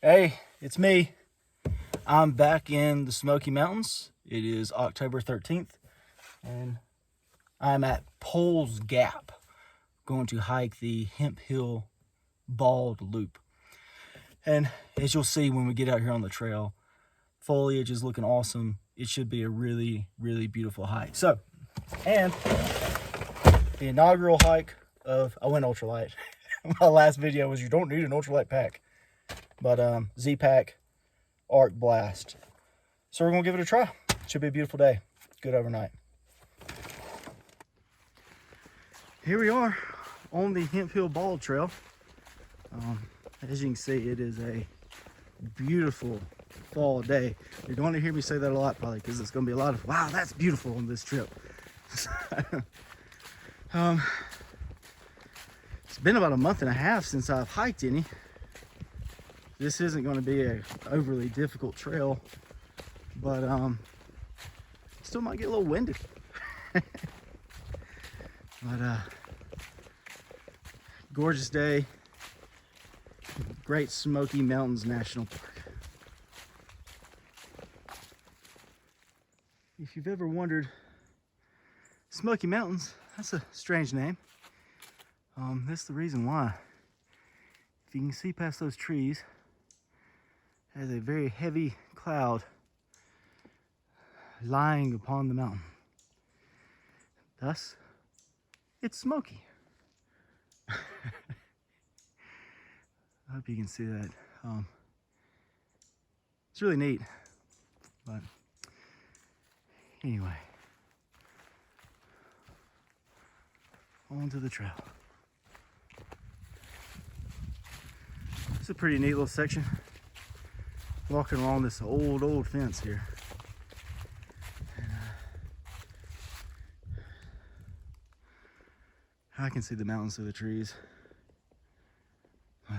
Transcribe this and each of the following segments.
Hey, it's me. I'm back in the Smoky Mountains. It is October 13th, and I'm at Poles Gap, going to hike the Hemphill Bald Loop. And as you'll see when we get out here on the trail, foliage is looking awesome. It should be a really, really beautiful hike. So, and the inaugural hike of, I went ultralight. My last video was you don't need an ultralight pack. But Zpack Arc Blast. So we're gonna give it a try. Should be a beautiful day. Good overnight. Here we are on the Hemphill Bald Trail. As you can see, it is a beautiful fall day. You're going to hear me say that a lot probably because it's going to be a lot of, wow, that's beautiful on this trip. It's been about a month and a half since I've hiked any. This isn't going to be a overly difficult trail, but still might get a little winded. But gorgeous day. Great Smoky Mountains National Park. If you've ever wondered, Smoky Mountains, that's a strange name. That's the reason why. If you can see past those trees, there's a very heavy cloud lying upon the mountain. Thus, it's smoky. I hope you can see that. It's really neat, but anyway, on to the trail. It's a pretty neat little section. Walking along this old fence here. And, I can see the mountains through the trees. But,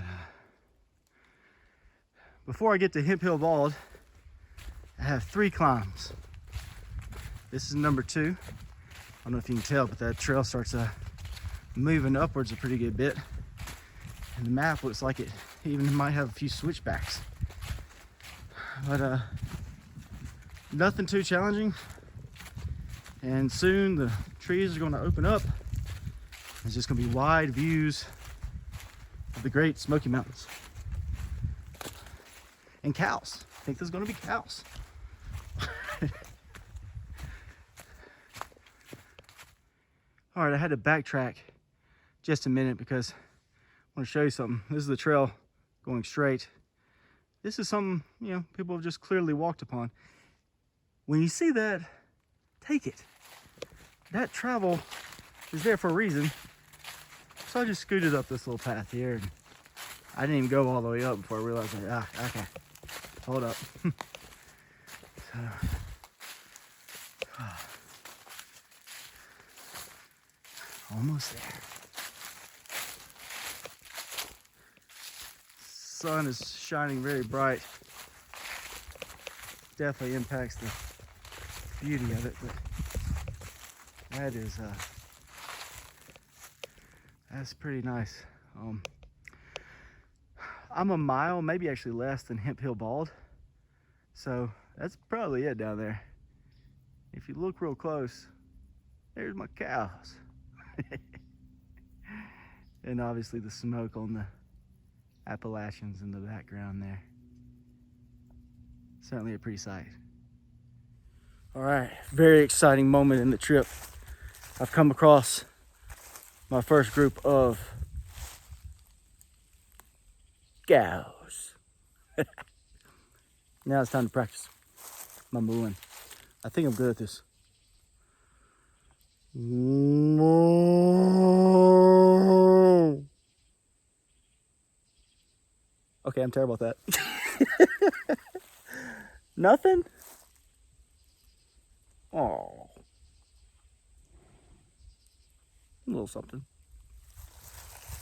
before I get to Hemphill Bald, I have 3 climbs. This is number 2. I don't know if you can tell, but that trail starts moving upwards a pretty good bit. And the map looks like it even might have a few switchbacks. But nothing too challenging, and soon the trees are going to open up. It's just going to be wide views of the great Smoky Mountains and cows. I think there's going to be cows. All right, I had to backtrack just a minute because I want to show you something. This is the trail going straight. This is something, you know, people have just clearly walked upon. When you see that, take it. That travel is there for a reason. So I just scooted up this little path here. And I didn't even go all the way up before I realized, like, okay, hold up. So, almost there. Sun is shining very bright. Definitely impacts the beauty of it, but that is that's pretty nice. I'm a mile, maybe actually less than Hemphill Bald, so that's probably it down there. If you look real close, there's my cows. And obviously the smoke on the Appalachians in the background there. Certainly a pretty sight. All right, very exciting moment in the trip. I've come across my first group of cows. Now it's time to practice my mooing. I think I'm good at this. Okay, I'm terrible at that. Nothing? Oh. A little something.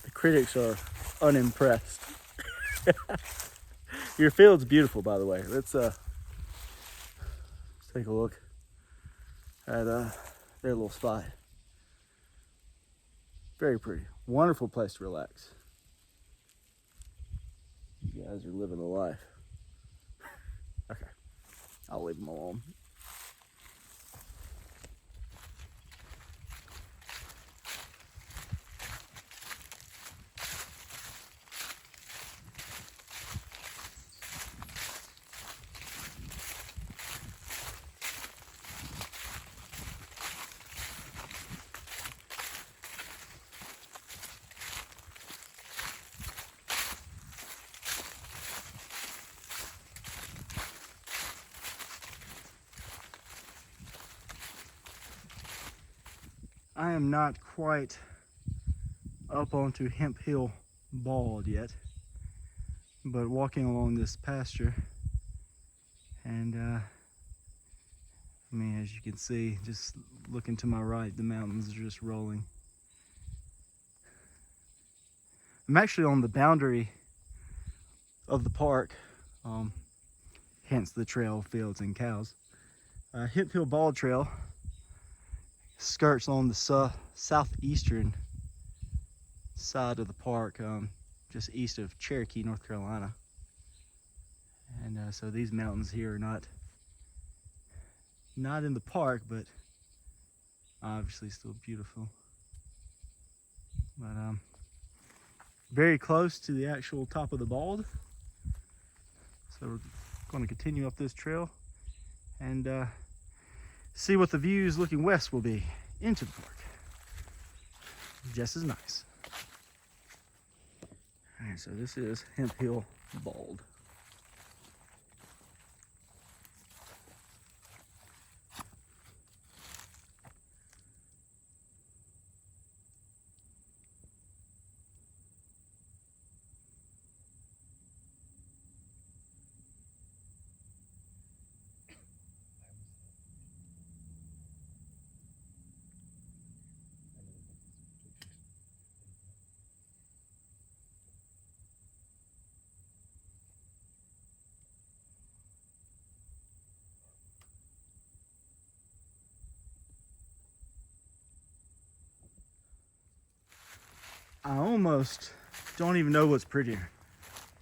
The critics are unimpressed. Your field's beautiful, by the way. Let's take a look at their little spot. Very pretty. Wonderful place to relax. You guys are living the life. Okay, I'll leave them alone. I am not quite up onto Hemphill Bald yet, but walking along this pasture, and I mean, as you can see, just looking to my right, the mountains are just rolling. I'm actually on the boundary of the park, hence the trail, fields, and cows. Hemphill Bald Trail skirts on the southeastern side of the park, just east of Cherokee, North Carolina. And so these mountains here are not in the park, but obviously still beautiful. But very close to the actual top of the Bald. So we're going to continue up this trail and see what the views looking west will be into the park. Just as nice. All right, so this is Hemphill Bald. I almost don't even know what's prettier.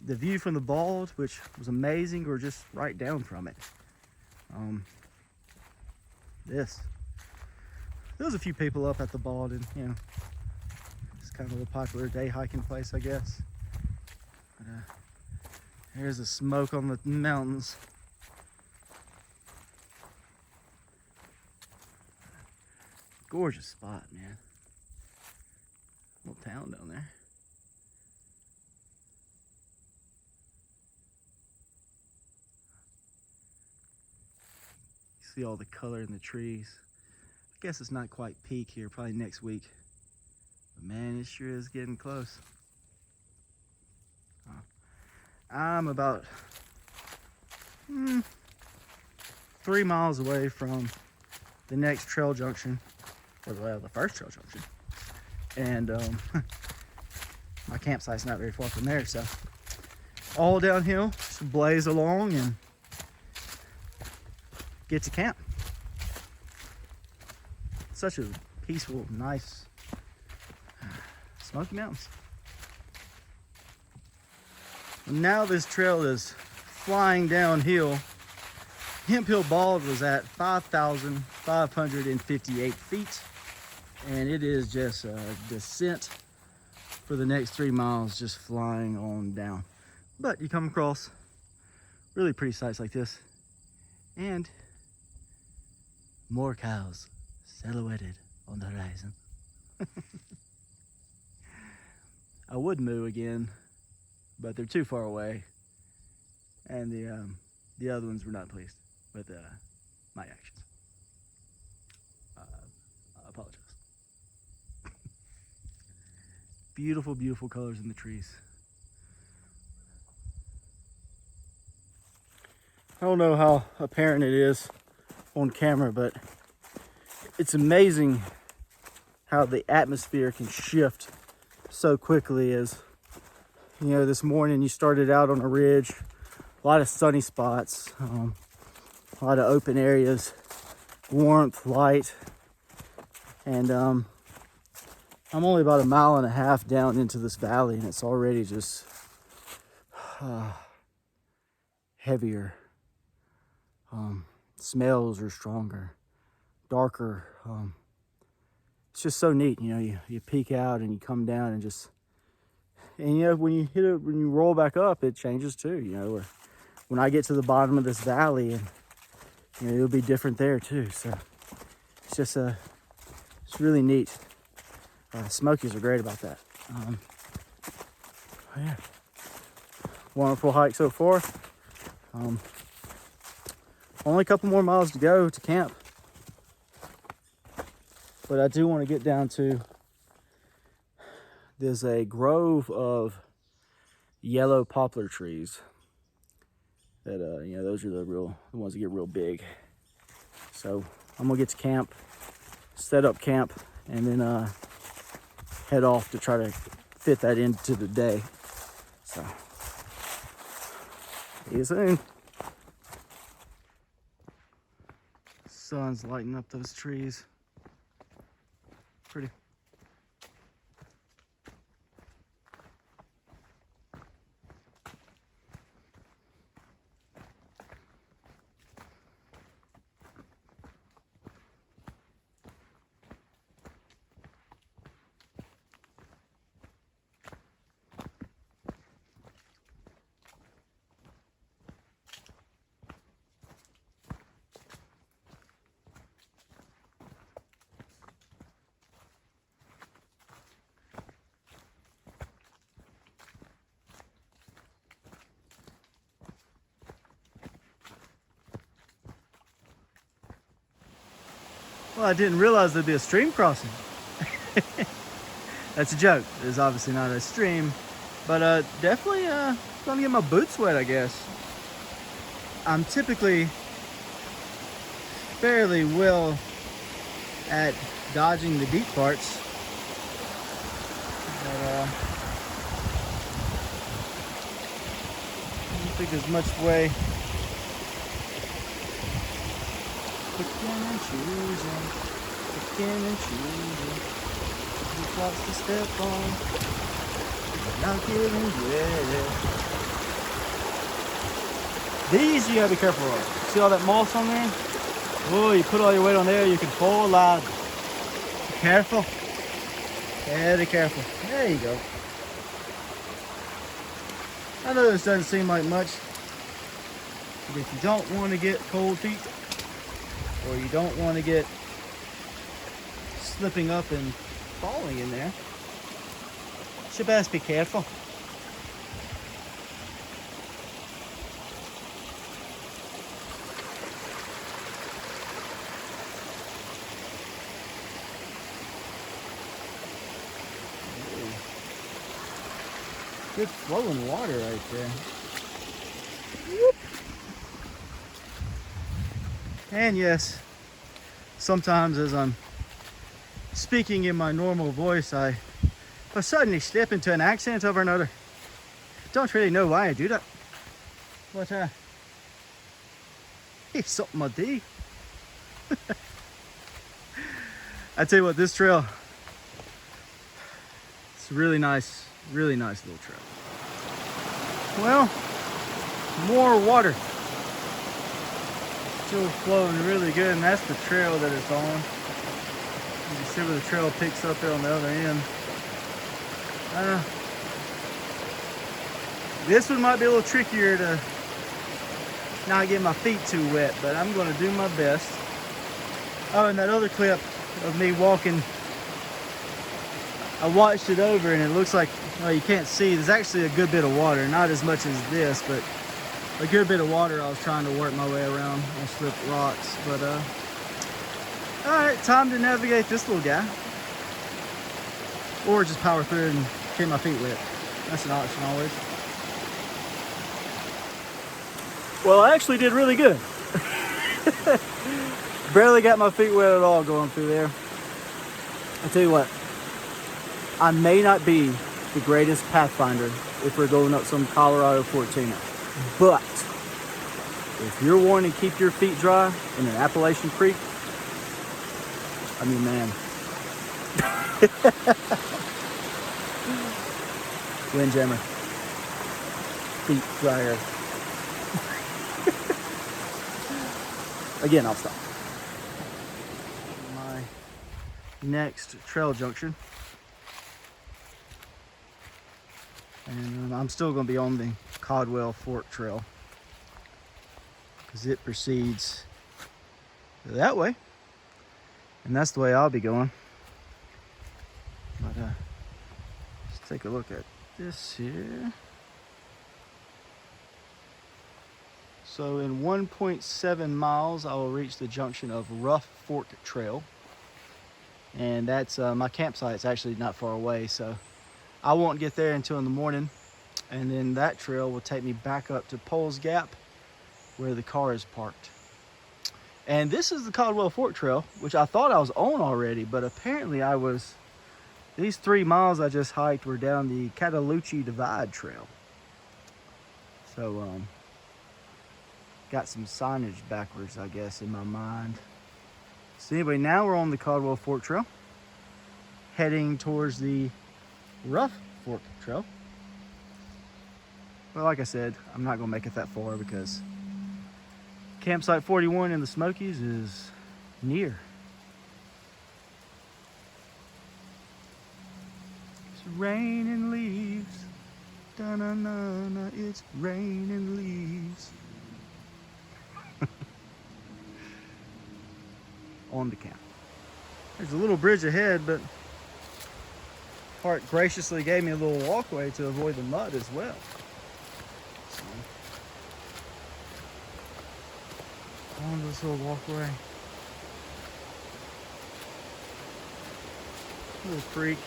The view from the Bald, which was amazing, or just right down from it. This. There's a few people up at the Bald, and you know, it's kind of a popular day hiking place, I guess. But there's the smoke on the mountains. Gorgeous spot, man. Little town down there. You see all the color in the trees. I guess it's not quite peak here, probably next week. But man, it sure is getting close. I'm about 3 miles away from the next trail junction, or the first trail junction. And my campsite's not very far from there, so all downhill, just blaze along and get to camp. Such a peaceful, nice Smoky Mountains. Now this trail is flying downhill. Hemphill Bald was at 5,558 feet. And it is just a descent for the next 3 miles, just flying on down. But you come across really pretty sights like this, and more cows silhouetted on the horizon. I would moo again, but they're too far away, and the other ones were not pleased with my actions. I apologize. Beautiful, beautiful colors in the trees. I don't know how apparent it is on camera, but it's amazing how the atmosphere can shift so quickly. As you know, this morning you started out on a ridge, a lot of sunny spots, a lot of open areas, warmth, light, and I'm only about 1.5 miles down into this valley, and it's already just heavier. Smells are stronger, darker. It's just so neat, you know. You peek out and you come down and you know, when you hit it, when you roll back up, it changes too. You know, when I get to the bottom of this valley, and you know, it'll be different there too. So it's just it's really neat. Smokies are great about that. Yeah, wonderful hike so far. Only a couple more miles to go to camp, but I do want to get down to, there's a grove of yellow poplar trees that you know, those are the ones that get real big. So I'm gonna get to camp, set up camp, and then head off to try to fit that into the day. So see you soon. Sun's lighting up those trees. Pretty. Well, I didn't realize there'd be a stream crossing. That's a joke. There's obviously not a stream, but definitely gonna get my boots wet, I guess. I'm typically fairly well at dodging the deep parts, but I don't think there's much way. Picking and choosing, there's lots to step on, not getting wet. These you gotta be careful of. See all that moss on there? Oh, you put all your weight on there, you can fall out. Be careful. Very careful. There you go. I know this doesn't seem like much, but if you don't want to get cold feet, or you don't want to get slipping up and falling in there, you should best be careful. Good flowing water right there. Whoop. And yes, sometimes as I'm speaking in my normal voice, I suddenly slip into an accent over another. Don't really know why I do that, but it's something I do. I tell you what, this trail, it's a really nice little trail. Well, more water. Still flowing really good, and that's the trail that it's on. You can see where the trail picks up there on the other end. This one might be a little trickier to not get my feet too wet, but I'm going to do my best. Oh, and that other clip of me walking, I watched it over and it looks like, well, you can't see, there's actually a good bit of water, not as much as this, but a good bit of water. I was trying to work my way around on slipped rocks, but all right, time to navigate this little guy, or just power through and get my feet wet. That's an option always. Well, I actually did really good. Barely got my feet wet at all going through there. I tell you what, I may not be the greatest pathfinder if we're going up some Colorado 14er, but if you're wanting to keep your feet dry in an Appalachian creek, I mean, man. Windjammer. feet dryer. Again, I'll stop. My next trail junction. And I'm still going to be on the Caldwell Fork Trail because it proceeds that way. And that's the way I'll be going. But let's take a look at this here. So in 1.7 miles, I will reach the junction of Rough Fork Trail. And that's my campsite's actually not far away, so I won't get there until in the morning. And then that trail will take me back up to Poles Gap where the car is parked. And this is the Caldwell Fork Trail, which I thought I was on already, but apparently I was. These 3 miles I just hiked were down the Cataloochee Divide Trail. So, got some signage backwards, I guess, in my mind. So anyway, now we're on the Caldwell Fork Trail, heading towards the Rough Fork Trail. But like I said, I'm not gonna make it that far because campsite 41 in the Smokies is near. It's raining leaves, da-na-na-na, it's raining leaves. On the camp. There's a little bridge ahead, but Hart graciously gave me a little walkway to avoid the mud as well. So, on this little walkway. Little creek.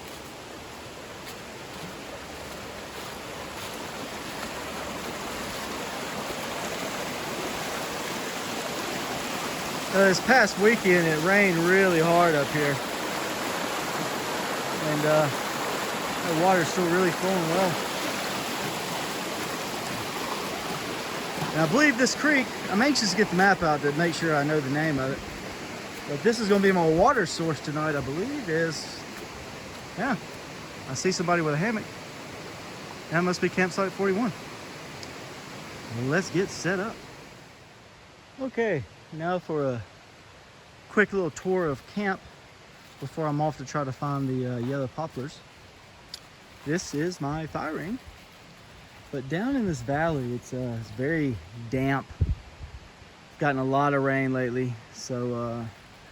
This past weekend it rained really hard up here, and the water's still really flowing well. And I believe this creek, I'm anxious to get the map out to make sure I know the name of it, but this is going to be my water source tonight, I believe. Yeah, I see somebody with a hammock. That must be campsite 41. Let's get set up. Okay. Now for a quick little tour of camp before I'm off to try to find the yellow poplars. This is my fire ring, but down in this valley it's very damp. Gotten a lot of rain lately, so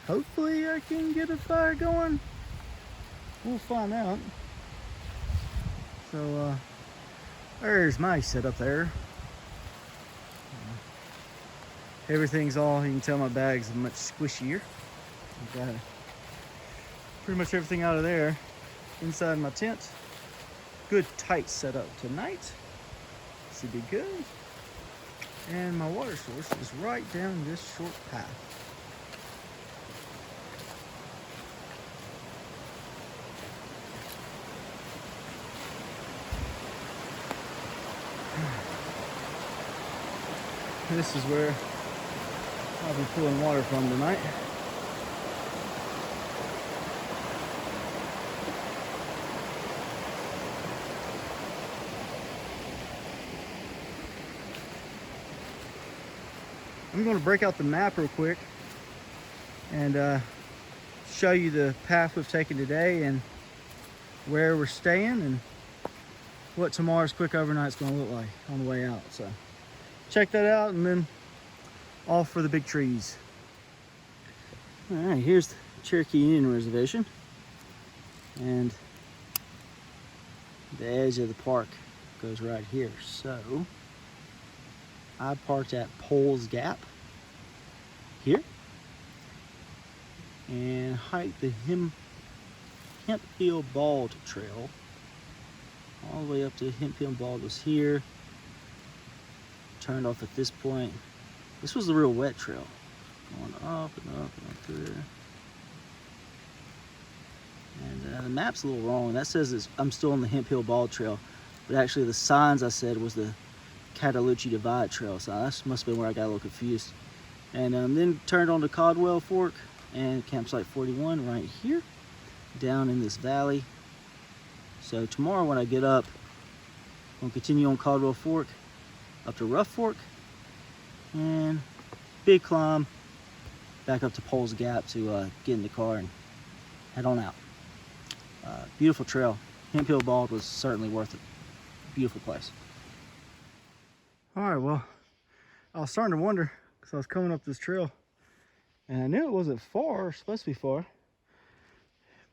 hopefully I can get a fire going. We'll find out. So there's my setup there. Everything's all, you can tell my bag's much squishier. I've got pretty much everything out of there inside my tent. Good tight setup tonight. This will be good. And my water source is right down this short path. This is where I'll be pulling water from tonight. I'm going to break out the map real quick and show you the path we've taken today and where we're staying and what tomorrow's quick overnight's going to look like on the way out. So check that out and then off for the big trees. All right, here's the Cherokee Indian Reservation, and the edge of the park goes right here. So I parked at Poles Gap here and hiked the Hemphill Bald Trail all the way up to Hemphill Bald was here. Turned off at this point. This was the real wet trail, going up and up and up through there. And the map's a little wrong. That says I'm still on the Hemphill Bald Trail, but actually the signs I said was the Cataloochee Divide Trail, so that must have been where I got a little confused. And then turned on to Caldwell Fork and campsite 41 right here, down in this valley. So tomorrow when I get up, I'll continue on Caldwell Fork, up to Rough Fork, and big climb back up to Poles Gap to get in the car and head on out. Beautiful trail. Hemphill Bald was certainly worth it. Beautiful place. All right, well, I was starting to wonder because I was coming up this trail and I knew it wasn't far, supposed to be far,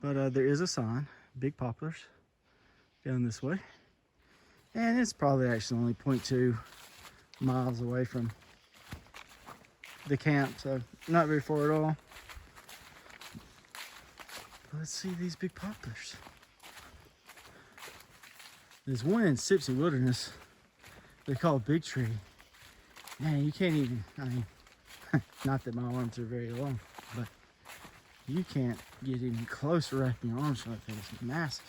but there is a sign, big poplars down this way, and it's probably actually only 0.2 miles away from the camp, so not very far at all. But let's see these big poplars. There's one in Sipsey Wilderness they call Big Tree. Man, you can't even, I mean, not that my arms are very long, but you can't get even close to wrapping your arms around that. It's massive.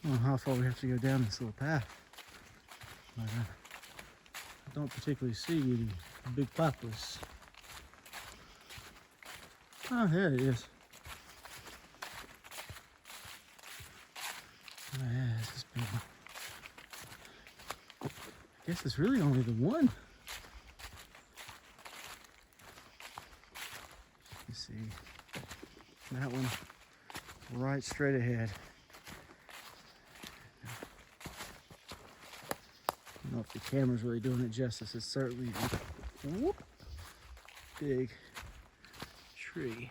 I don't know how far we have to go down this little path, but I don't particularly see any big poplars. Oh, there it is. Oh, yeah, this is big. I guess it's really only the one. You see that one right straight ahead. I don't know if the camera's really doing it justice. It's certainly a big tree.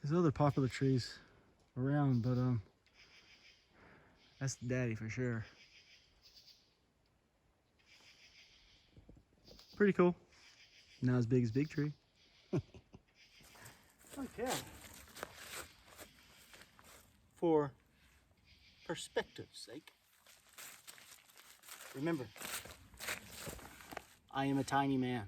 There's other popular trees around, but that's the daddy for sure. Pretty cool. Not as big as Big Tree. Okay. For perspective's sake, remember, I am a tiny man.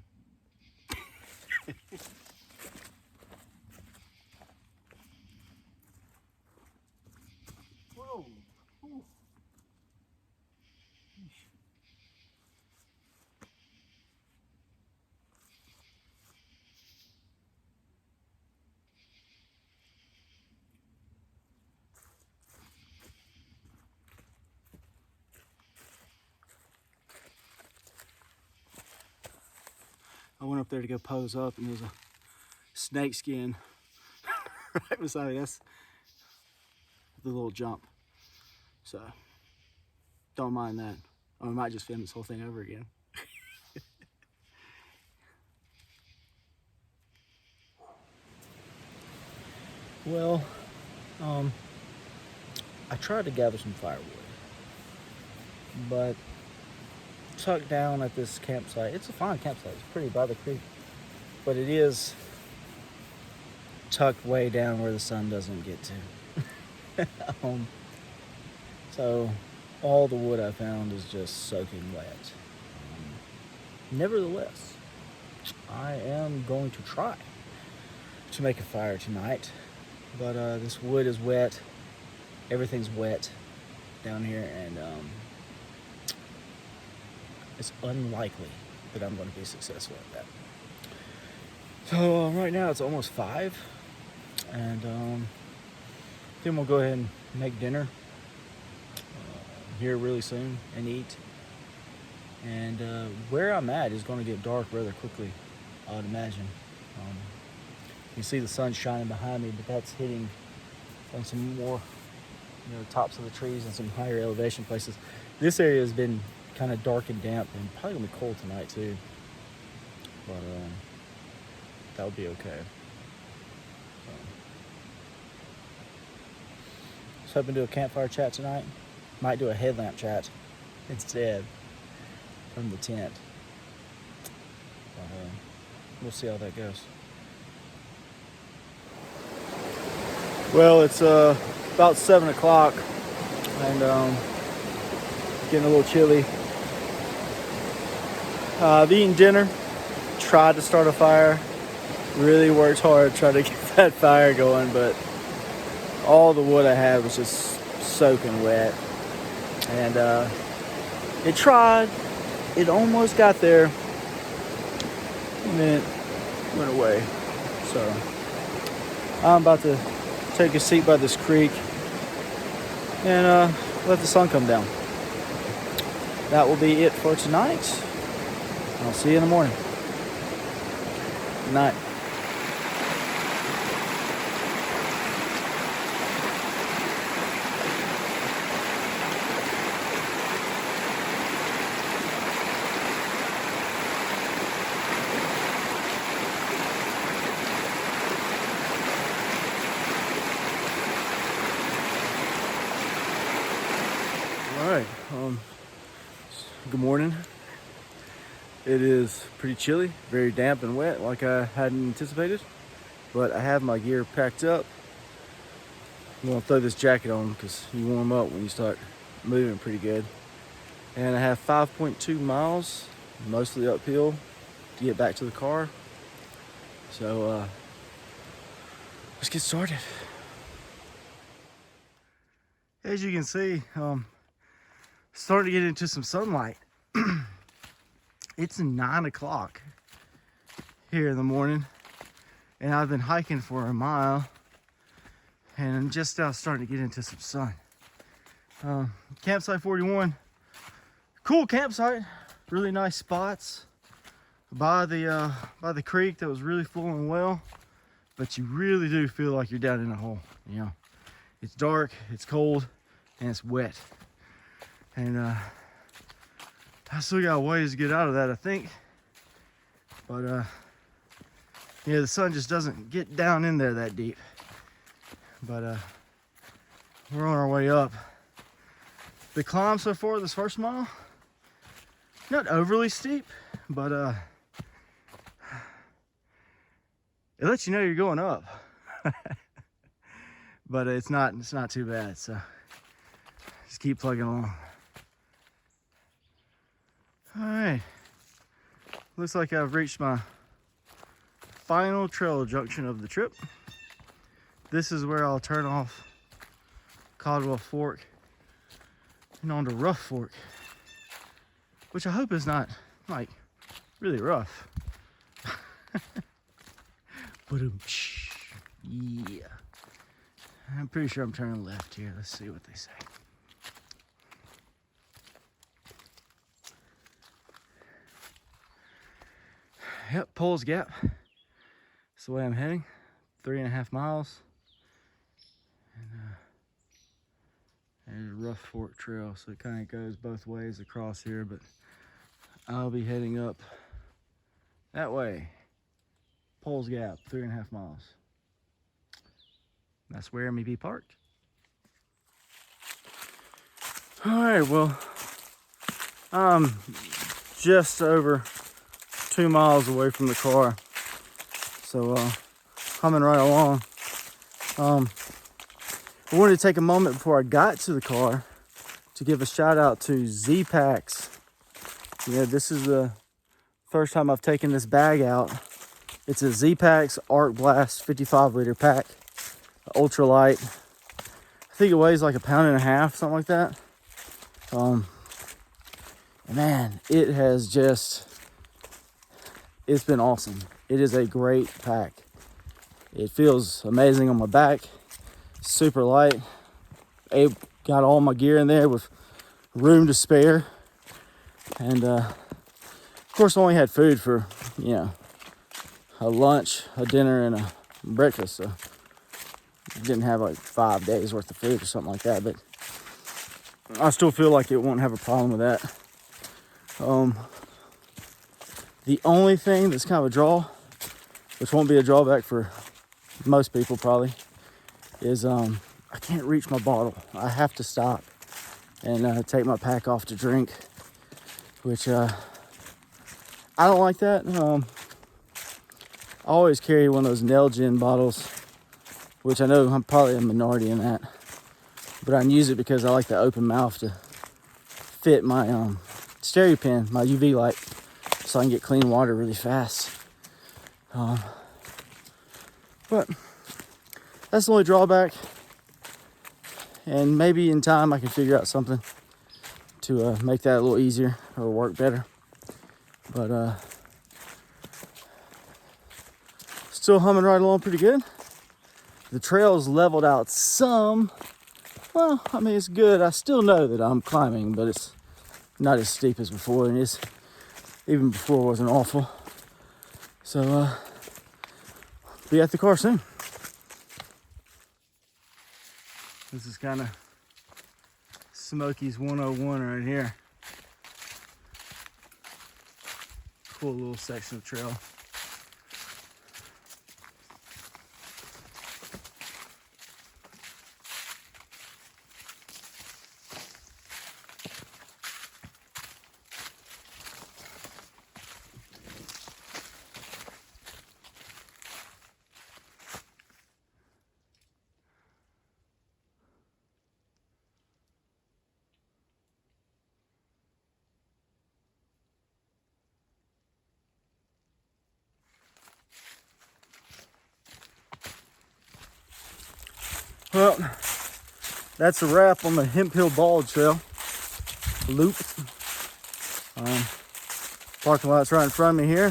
Whoa. Ooh. I went up there to go pose up, and there's a snake skin right beside me. That's the little jump. So, don't mind that. Or I might just film this whole thing over again. Well, I tried to gather some firewood, but tucked down at this campsite, it's a fine campsite, it's pretty by the creek, but it is tucked way down where the sun doesn't get to. So all the wood I found is just soaking wet. Nevertheless, I am going to try to make a fire tonight, but this wood is wet, everything's wet down here, and it's unlikely that I'm going to be successful at that. So right now it's almost 5, and then we'll go ahead and make dinner here really soon and eat. And where I'm at is going to get dark rather quickly, I would imagine. You can see the sun shining behind me, but that's hitting on some more, tops of the trees and some higher elevation places. This area has been kind of dark and damp, and probably gonna be cold tonight too. But that'll be okay. So hoping to do a campfire chat tonight. Might do a headlamp chat instead from the tent. But we'll see how that goes. Well, it's about 7 o'clock, and getting a little chilly. I've eaten dinner, tried to start a fire, really worked hard trying to get that fire going, but all the wood I had was just soaking wet. And It tried. It almost got there. And then it went away. So I'm about to take a seat by this creek and let the sun come down. That will be it for tonight. I'll see you in the morning. Good night. All right. Good morning. It is pretty chilly, very damp and wet like I hadn't anticipated, but I have my gear packed up. I'm gonna throw this jacket on because you warm up when you start moving pretty good. And I have 5.2 miles, mostly uphill, to get back to the car. So let's get started. As you can see, starting to get into some sunlight. It's 9 o'clock here in the morning, and I've been hiking for a mile, and I'm just now starting to get into some sun. Campsite 41, cool campsite, really nice spots by the creek that was really flowing well, but you really do feel like you're down in a hole. You know, it's dark, it's cold, and it's wet, and I still got a ways to get out of that, I think. But yeah, the sun just doesn't get down in there that deep. But we're on our way up. The climb so far, this first mile, not overly steep, but it lets you know you're going up. But it's not too bad, so just keep plugging along. All right, looks like I've reached my final trail junction of the trip. This is where I'll turn off Caldwell Fork and onto Rough Fork, which I hope is not like really rough. But yeah, I'm pretty sure I'm turning left here. Let's see what they say. Yep, Poles Gap. That's the way I'm heading. 3.5 miles. And a Rough Fork Trail, so it kind of goes both ways across here, but I'll be heading up that way. Poles Gap, 3.5 miles. That's where me be parked. All right, well, I'm just over 2 miles away from the car, so coming right along. I wanted to take a moment before I got to the car to give a shout out to Zpack. Yeah, this is the first time I've taken this bag out. It's a Zpack Arc Blast 55-liter pack, ultralight. I think it weighs like 1.5 pounds, something like that. Man, it has just, it's been awesome. It is a great pack. It feels amazing on my back. Super light. I got all my gear in there with room to spare. And of course I only had food for, you know, a lunch, a dinner, and a breakfast. So I didn't have like 5 days worth of food or something like that, but I still feel like it won't have a problem with that. The only thing that's kind of a draw, which won't be a drawback for most people probably, is I can't reach my bottle. I have to stop and take my pack off to drink, which I don't like that. I always carry one of those Nelgen bottles, which I know I'm probably a minority in that, but I use it because I like the open mouth to fit my stereo pen, my UV light, so I can get clean water really fast. But that's the only drawback, and maybe in time I can figure out something to make that a little easier or work better. But still humming right along pretty good. The trail's leveled out some. Well, I mean, it's good. I still know that I'm climbing, but it's not as steep as before, and it's even before wasn't awful. So be at the car soon. This is kind of Smokies 101 right here. Cool little section of trail. Well, that's a wrap on the Hemphill Bald trail loop. Parking lot's right in front of me here.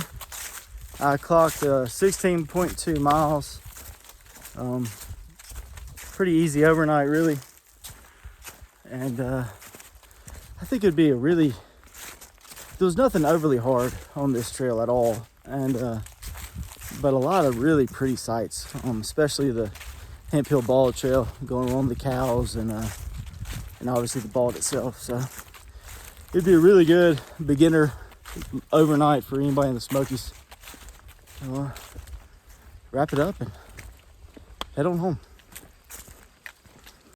I clocked 16.2 miles. Pretty easy overnight, really. And I think it'd be there was nothing overly hard on this trail at all. And but a lot of really pretty sights, especially the Hemphill Bald trail going along the cows and obviously the bald itself. So it'd be a really good beginner overnight for anybody in the Smokies. Wrap it up and head on home.